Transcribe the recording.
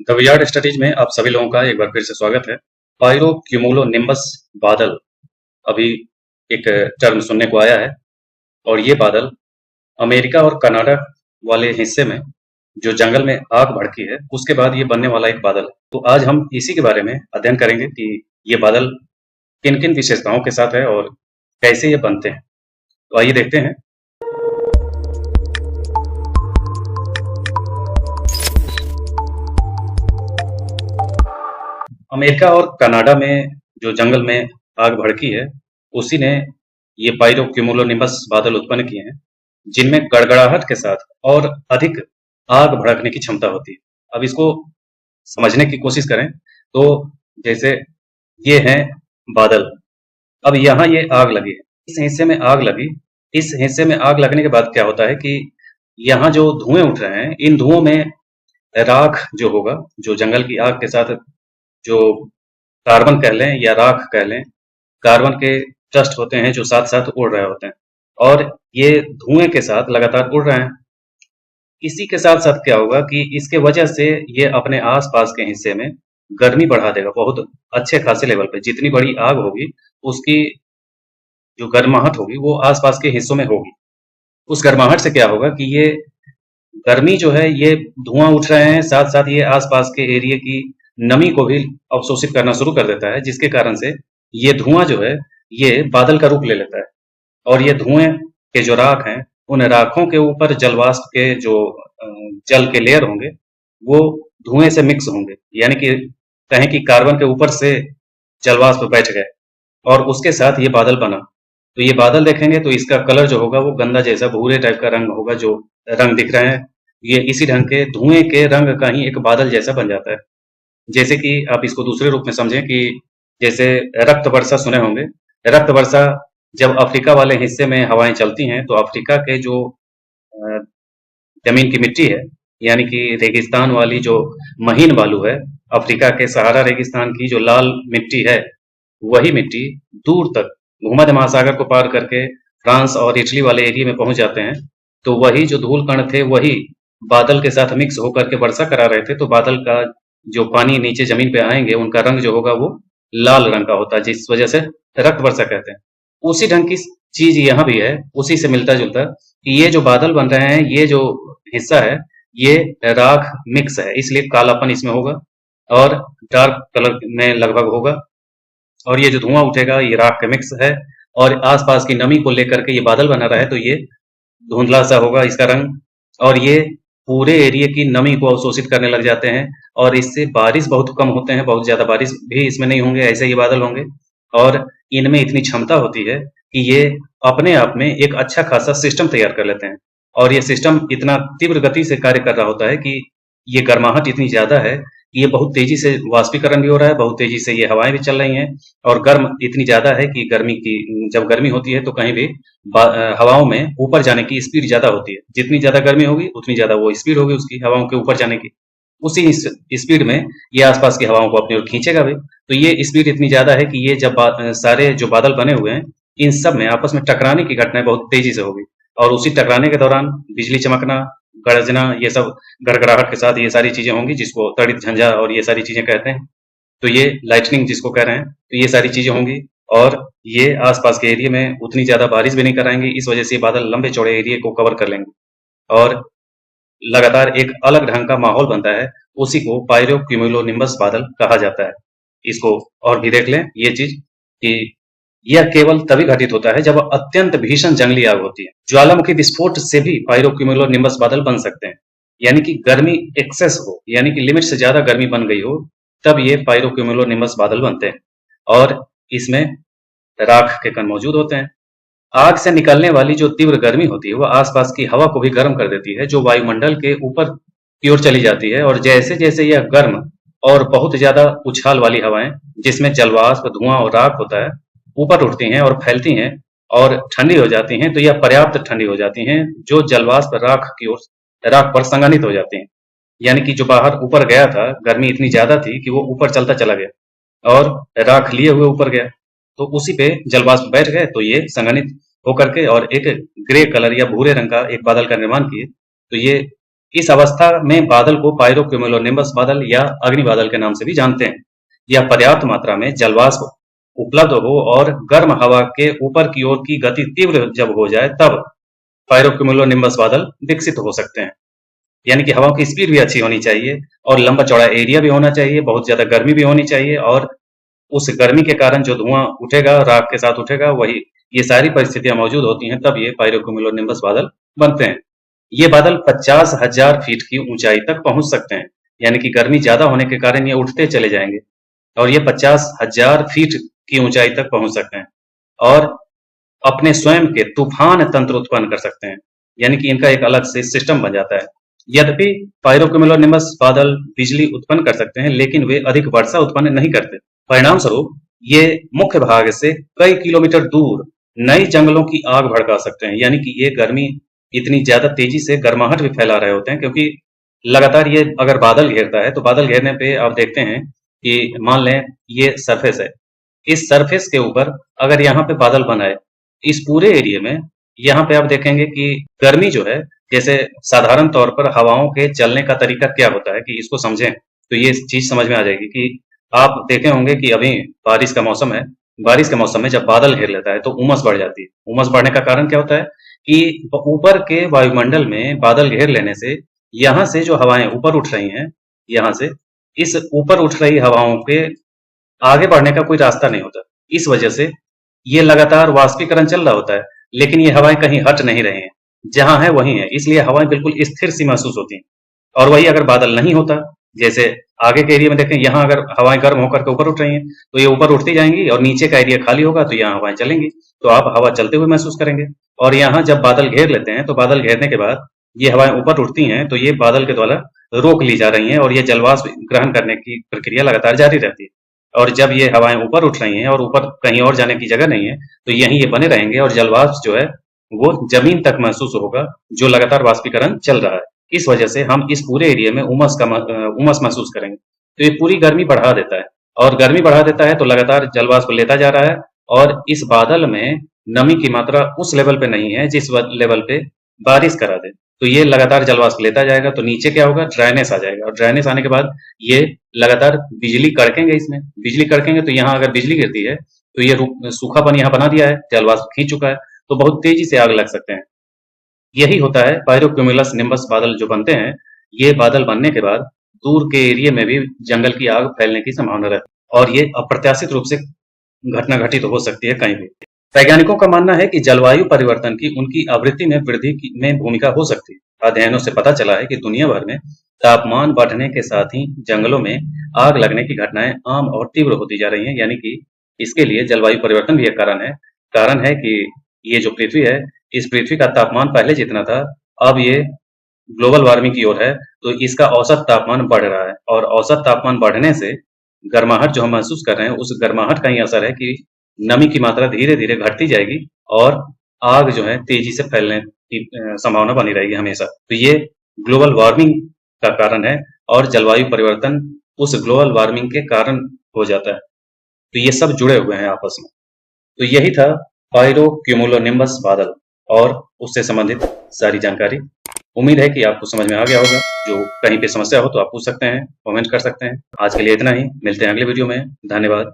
The wizard studies में आप सभी लोगों का एक बार फिर से स्वागत है। पायरो क्यूमुलो निम्बस बादल अभी एक टर्म सुनने को आया है और ये बादल अमेरिका और कनाडा वाले हिस्से में जो जंगल में आग भड़की है उसके बाद ये बनने वाला एक बादल है। तो आज हम इसी के बारे में अध्ययन करेंगे कि ये बादल किन किन विशेषताओं के साथ है और कैसे ये बनते हैं। तो आइए देखते हैं। अमेरिका और कनाडा में जो जंगल में आग भड़की है उसी ने ये पायरो क्यूमुलोनिम्बस बादल उत्पन्न किए हैं जिनमें गड़गड़ाहट के साथ और अधिक आग भड़कने की क्षमता होती है। अब इसको समझने की कोशिश करें तो जैसे ये हैं बादल, अब यहाँ ये आग लगी है, इस हिस्से में आग लगी। इस हिस्से में आग लगने के बाद क्या होता है कि यहाँ जो धुएं उठ रहे हैं इन धुओं में राख जो होगा, जो जंगल की आग के साथ जो कार्बन कह लें या राख कह लें, कार्बन के डस्ट होते हैं जो साथ साथ उड़ रहे होते हैं और ये धुएं के साथ लगातार उड़ रहे हैं। इसी के साथ साथ क्या होगा कि इसके वजह से ये अपने आसपास के हिस्से में गर्मी बढ़ा देगा बहुत अच्छे खासे लेवल पे। जितनी बड़ी आग होगी उसकी जो गर्माहट होगी वो आसपास के हिस्सों में होगी। उस गर्माहट से क्या होगा कि ये गर्मी जो है ये धुआं उठ रहे हैं, साथ साथ ये आसपास के एरिया की नमी को भी अवशोषित करना शुरू कर देता है, जिसके कारण से ये धुआं जो है ये बादल का रूप ले लेता है और ये धुएं के जो राख हैं उन राखों के ऊपर जलवाष्प के जो जल के लेयर होंगे वो धुएं से मिक्स होंगे, यानी कि कहें कि कार्बन के ऊपर से जलवाष्प बैठ गए और उसके साथ ये बादल बना। तो ये बादल देखेंगे तो इसका कलर जो होगा वो गंदा जैसा भूरे टाइप का रंग होगा। जो रंग दिख रहे हैं ये इसी ढंग के धुएं के रंग का ही एक बादल जैसा बन जाता है। जैसे कि आप इसको दूसरे रूप में समझें कि जैसे रक्त वर्षा सुने होंगे। रक्त वर्षा जब अफ्रीका वाले हिस्से में हवाएं चलती हैं तो अफ्रीका के जो अ, जमीन की मिट्टी है, यानी कि रेगिस्तान वाली जो महीन बालू है, अफ्रीका के सहारा रेगिस्तान की जो लाल मिट्टी है वही मिट्टी दूर तक भूमध्य महासागर को पार करके फ्रांस और इटली वाले एरिया में पहुंच जाते हैं। तो वही जो धूल कण थे वही बादल के साथ मिक्स होकर के वर्षा करा रहे थे। तो बादल का जो पानी नीचे जमीन पे आएंगे उनका रंग जो होगा वो लाल रंग का होता है, जिस वजह से रक्त वर्षा कहते हैं। उसी ढंग की चीज यहाँ भी है, उसी से मिलता जुलता कि ये जो बादल बन रहे हैं ये जो हिस्सा है ये राख मिक्स है, इसलिए कालापन इसमें होगा और डार्क कलर में लगभग होगा। और ये जो धुआं उठेगा ये राख का मिक्स है और आसपास की नमी को लेकर के ये बादल बना रहा है, तो ये धुंधला सा होगा इसका रंग और ये पूरे एरिया की नमी को अवशोषित करने लग जाते हैं और इससे बारिश बहुत कम होते हैं, बहुत ज्यादा बारिश भी इसमें नहीं होंगे, ऐसे ये बादल होंगे। और इनमें इतनी क्षमता होती है कि ये अपने आप में एक अच्छा खासा सिस्टम तैयार कर लेते हैं और ये सिस्टम इतना तीव्र गति से कार्य कर रहा होता है कि ये गर्माहट इतनी ज्यादा है कि ये बहुत तेजी से वाष्पीकरण भी हो रहा है, बहुत तेजी से ये हवाएं भी चल रही हैं और गर्म इतनी ज्यादा है कि गर्मी की जब गर्मी होती है तो कहीं भी हवाओं में ऊपर जाने की स्पीड ज्यादा होती है। जितनी ज्यादा गर्मी होगी उतनी ज्यादा वो स्पीड होगी उसकी हवाओं के ऊपर जाने की। उसी स्पीड में ये आसपास की हवाओं को अपनी ओर खींचेगा भी। तो ये स्पीड इतनी ज्यादा है कि ये जब सारे जो बादल बने हुए हैं इन सब में आपस में टकराने की घटनाएं बहुत तेजी से होगी और उसी टकराने के दौरान बिजली चमकना, गरजना, ये सब गड़गड़ाहट के साथ ये सारी चीजें होंगी जिसको तड़ित झंझा और ये सारी चीजें कहते हैं। तो ये लाइटनिंग जिसको कह रहे हैं, तो ये सारी चीजें होंगी और ये आसपास के एरिया में उतनी ज्यादा बारिश भी नहीं कराएंगे। इस वजह से ये बादल लंबे चौड़े एरिया को कवर कर लेंगे और लगातार एक अलग ढंग का माहौल बनता है। उसी को पायरो क्यूमुलोनिम्बस बादल कहा जाता है। इसको और भी देख लें ये चीज कि यह केवल तभी घटित होता है जब अत्यंत भीषण जंगली आग होती है। ज्वालामुखी विस्फोट से भी पायरो क्यूमुलोनिम्बस बादल बन सकते हैं, यानी कि गर्मी एक्सेस हो, यानी कि लिमिट से ज्यादा गर्मी बन गई हो, तब ये पायरो क्यूमुलोनिम्बस बादल बनते हैं और इसमें राख के कण मौजूद होते हैं। आग से निकलने वाली जो तीव्र गर्मी होती है वह आसपास की हवा को भी गर्म कर देती है, जो वायुमंडल के ऊपर की ओर चली जाती है और जैसे जैसे यह गर्म और बहुत ज्यादा उछाल वाली हवाएं जिसमें जलवाष्प, धुआं और राख होता है ऊपर उठती हैं और फैलती हैं और ठंडी हो जाती हैं, तो यह पर्याप्त ठंडी हो जाती हैं जो जलवाष्प राख पर संघनित हो जाती हैं। यानी कि जो बाहर ऊपर गया था, गर्मी इतनी ज्यादा थी कि वो ऊपर चलता चला गया और राख लिए हुए ऊपर गया, तो उसी पे जलवाष्प बैठ गए तो ये संघनित होकर के और एक ग्रे कलर या भूरे रंग का एक बादल का निर्माण किए। तो ये इस अवस्था में बादल को पायरोक्यूमुलोनिम्बस बादल या अग्नि बादल के नाम से भी जानते हैं। यह पर्याप्त मात्रा में जलवाष्प उपलब्ध हो और गर्म हवा के ऊपर की ओर की गति तीव्र जब हो जाए तब पायरोक्यूमुलोनिम्बस बादल विकसित हो सकते हैं। यानी कि हवाओं की स्पीड भी अच्छी होनी चाहिए और लंबा चौड़ा एरिया भी होना चाहिए, बहुत ज्यादा गर्मी भी होनी चाहिए और उस गर्मी के कारण जो धुआं उठेगा, राख के साथ उठेगा, वही ये सारी परिस्थितियां मौजूद होती हैं, तब ये पायरोक्यूमुलोनिम्बस बादल बनते हैं। ये बादल 50,000 फीट की ऊंचाई तक पहुंच सकते हैं। यानी कि गर्मी ज्यादा होने के कारण ये उठते चले जाएंगे और ये 50,000 फीट की ऊंचाई तक पहुंच सकते हैं और अपने स्वयं के तूफान तंत्र उत्पन्न कर सकते हैं। यानी कि इनका एक अलग से सिस्टम बन जाता है। यद्यपि पायरोक्यूमुलोनिम्बस बादल बिजली उत्पन्न कर सकते हैं, लेकिन वे अधिक वर्षा उत्पन्न नहीं करते। परिणाम स्वरूप ये मुख्य भाग से कई किलोमीटर दूर नई जंगलों की आग भड़का सकते हैं। यानी कि ये गर्मी इतनी ज्यादा तेजी से गर्माहट भी फैला रहे होते हैं, क्योंकि लगातार ये अगर बादल घेरता है तो बादल घेरने पे आप देखते हैं कि मान लें ये सरफेस है, इस सरफेस के ऊपर अगर यहाँ पे बादल बनाए, इस पूरे एरिया में यहाँ पे आप देखेंगे कि गर्मी जो है, जैसे साधारण तौर पर हवाओं के चलने का तरीका क्या होता है कि इसको समझें तो ये चीज समझ में आ जाएगी कि आप देखे होंगे कि अभी बारिश का मौसम है। बारिश के मौसम में जब बादल घेर लेता है तो उमस बढ़ जाती है। उमस बढ़ने का कारण क्या होता है कि ऊपर के वायुमंडल में बादल घेर लेने से यहाँ से जो हवाएं ऊपर उठ रही हैं, यहाँ से इस ऊपर उठ रही हवाओं के आगे बढ़ने का कोई रास्ता नहीं होता। इस वजह से ये लगातार वाष्पीकरण चल रहा होता है, लेकिन ये हवाएं कहीं हट नहीं रही हैं, जहां है वहीं है, इसलिए हवाएं बिल्कुल स्थिर सी महसूस होती हैं। और वही अगर बादल नहीं होता, जैसे आगे के एरिया में देखें, यहाँ अगर हवाएं गर्म होकर के ऊपर उठ रही हैं तो ये ऊपर उठती जाएंगी और नीचे का एरिया खाली होगा तो यहाँ हवाएं चलेंगी, तो आप हवा चलते हुए महसूस करेंगे। और यहाँ जब बादल घेर लेते हैं तो बादल घेरने के बाद ये हवाएं ऊपर उठती हैं तो ये बादल के द्वारा रोक ली जा रही हैं और ये जलवाष्प ग्रहण करने की प्रक्रिया लगातार जारी रहती है। और जब ये हवाएं ऊपर उठ रही हैं और ऊपर कहीं और जाने की जगह नहीं है, तो यहीं ये बने रहेंगे और जलवाष्प जो है वो जमीन तक महसूस होगा, जो लगातार वाष्पीकरण चल रहा है। इस वजह से हम इस पूरे एरिया में उमस महसूस करेंगे। तो ये पूरी गर्मी बढ़ा देता है और गर्मी बढ़ा देता है तो लगातार जलवाष्प लेता जा रहा है और इस बादल में नमी की मात्रा उस लेवल पे नहीं है जिस लेवल पे बारिश करा दे। तो ये लगातार जलवाष्प लेता जाएगा तो नीचे क्या होगा, ड्राइनेस आ जाएगा और ड्राइनेस आने के बाद ये लगातार बिजली कड़केंगे। इसमें बिजली कड़केंगे तो यहाँ अगर बिजली गिरती है तो ये सूखापन यहाँ बना दिया है, जलवाष्प खींच चुका है, तो बहुत तेजी से आग लग सकते हैं। यही होता है पायरोक्यूमुलस निम्बस बादल जो बनते हैं। ये बादल बनने के बाद दूर के एरिया में भी जंगल की आग फैलने की संभावना रहती है और ये अप्रत्याशित रूप से घटना घटित हो सकती है कहीं भी। वैज्ञानिकों का मानना है कि जलवायु परिवर्तन की उनकी आवृत्ति में वृद्धि में भूमिका हो सकती है। अध्ययनों से पता चला है कि दुनिया भर में तापमान बढ़ने के साथ ही जंगलों में आग लगने की घटनाएं आम और तीव्र होती जा रही हैं। यानी कि इसके लिए जलवायु परिवर्तन भी एक कारण है। कारण है कि ये जो पृथ्वी है, इस पृथ्वी का तापमान पहले जितना था, अब ये ग्लोबल वार्मिंग की ओर है, तो इसका औसत तापमान बढ़ रहा है और औसत तापमान बढ़ने से गर्माहट जो हम महसूस कर रहे हैं, उस गर्माहट का ही असर है कि नमी की मात्रा धीरे धीरे घटती जाएगी और आग जो है तेजी से फैलने की संभावना बनी रहेगी हमेशा। तो ये ग्लोबल वार्मिंग का कारण है और जलवायु परिवर्तन उस ग्लोबल वार्मिंग के कारण हो जाता है। तो ये सब जुड़े हुए हैं आपस में। तो यही था पायरोक्यूमुलोनिम्बस बादल और उससे संबंधित सारी जानकारी। उम्मीद है कि आपको समझ में आ गया होगा। जो कहीं पे समस्या हो तो आप पूछ सकते हैं, कमेंट कर सकते हैं। आज के लिए इतना ही, मिलते हैं अगले वीडियो में। धन्यवाद।